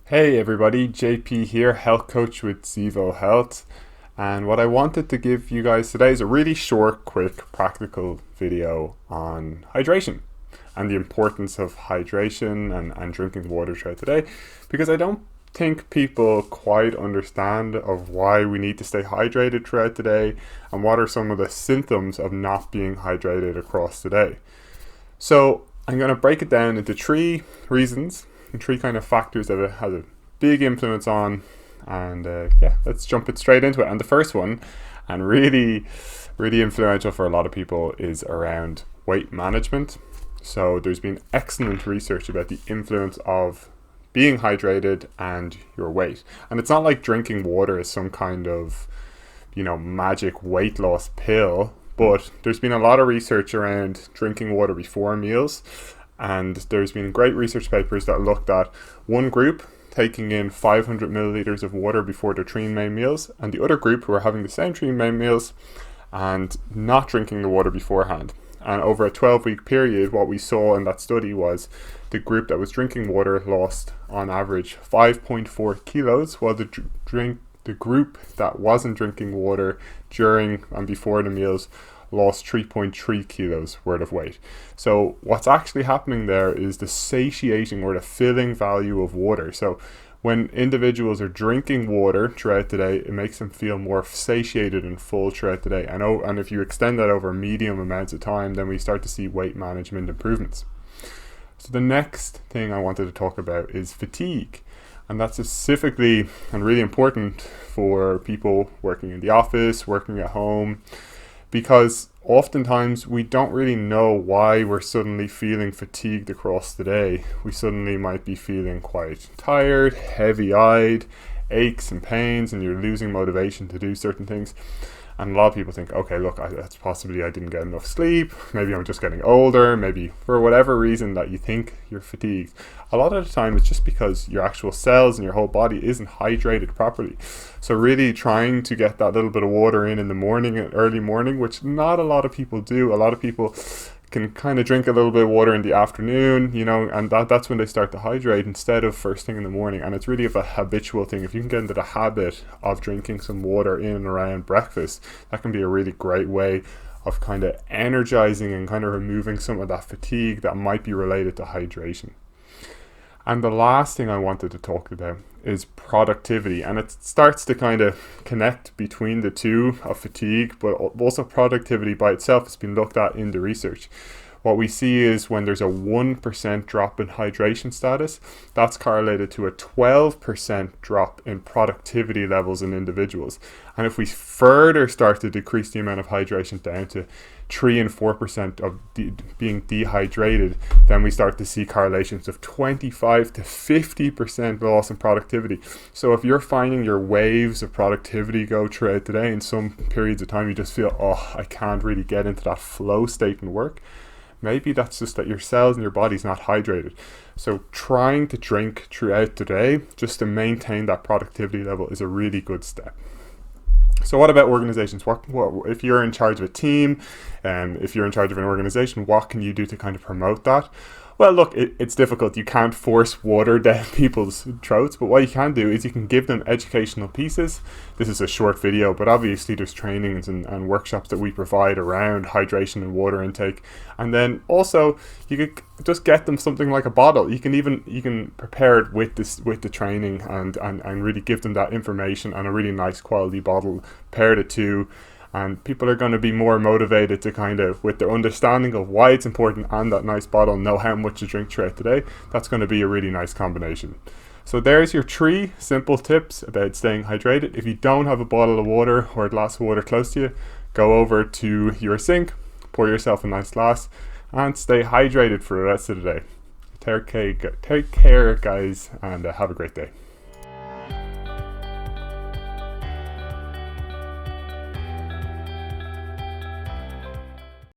Hey everybody, JP here, health coach with Zevo Health. And what I wanted to give you guys today is a really short, quick, practical video on hydration and the importance of hydration and drinking water throughout the day, because I don't think people quite understand of why we need to stay hydrated throughout the day and what are some of the symptoms of not being hydrated across the day. So I'm going to break it down into three reasons and three kind of factors that it has a big influence on. And let's jump it straight into it. And the first one, and really influential for a lot of people, is around weight management. So there's been excellent research about the influence of being hydrated and your weight. And it's not like drinking water is some kind of, magic weight loss pill. But there's been a lot of research around drinking water before meals, and there's been great research papers that looked at one group taking in 500 milliliters of water before their three main meals, and the other group who were having the same three main meals and not drinking the water beforehand. And over a 12-week period, what we saw in that study was the group that was drinking water lost on average 5.4 kilos, while the group that wasn't drinking water during and before the meals lost 3.3 kilos worth of weight. So what's actually happening there is the satiating or the filling value of water. So when individuals are drinking water throughout the day, it makes them feel more satiated and full throughout the day. And if you extend that over medium amounts of time, then we start to see weight management improvements. So the next thing I wanted to talk about is fatigue. And that's specifically and really important for people working in the office, working at home, because oftentimes we don't really know why we're suddenly feeling fatigued across the day. We suddenly might be feeling quite tired, heavy-eyed, aches and pains, and you're losing motivation to do certain things. And a lot of people think, okay, look, that's possibly I didn't get enough sleep, maybe I'm just getting older, maybe for whatever reason that you think you're fatigued. A lot of the time it's just because your actual cells and your whole body isn't hydrated properly. So really trying to get that little bit of water in the morning, early morning, which not a lot of people do. A lot of people can kind of drink a little bit of water in the afternoon, and that's when they start to hydrate instead of first thing in the morning. And it's really a habitual thing. If you can get into the habit of drinking some water in and around breakfast, that can be a really great way of kind of energizing and kind of removing some of that fatigue that might be related to hydration. And the last thing I wanted to talk about is productivity. And it starts to kind of connect between the two of fatigue, but also productivity by itself has been looked at in the research. What we see is when there's a 1% drop in hydration status, that's correlated to a 12% drop in productivity levels in individuals. And if we further start to decrease the amount of hydration down to 3 and 4% of being dehydrated, then we start to see correlations of 25 to 50% loss in productivity. So if you're finding your waves of productivity go throughout the day, in some periods of time you just feel, I can't really get into that flow state in work, maybe that's just that your cells and your body's not hydrated. So trying to drink throughout the day just to maintain that productivity level is a really good step. So what about organizations? What if you're in charge of a team, if you're in charge of an organization, what can you do to kind of promote that? Well, look, it's difficult. You can't force water down people's throats, but what you can do is you can give them educational pieces. This is a short video, but obviously there's trainings and workshops that we provide around hydration and water intake. And then also you could just get them something like a bottle. You can prepare it with the training and really give them that information and a really nice quality bottle, pair the two. And people are going to be more motivated to kind of, with their understanding of why it's important and that nice bottle, know how much to drink throughout the day. That's going to be a really nice combination. So there's your 3 simple tips about staying hydrated. If you don't have a bottle of water or a glass of water close to you, go over to your sink, pour yourself a nice glass, and stay hydrated for the rest of the day. Take care, guys, and have a great day.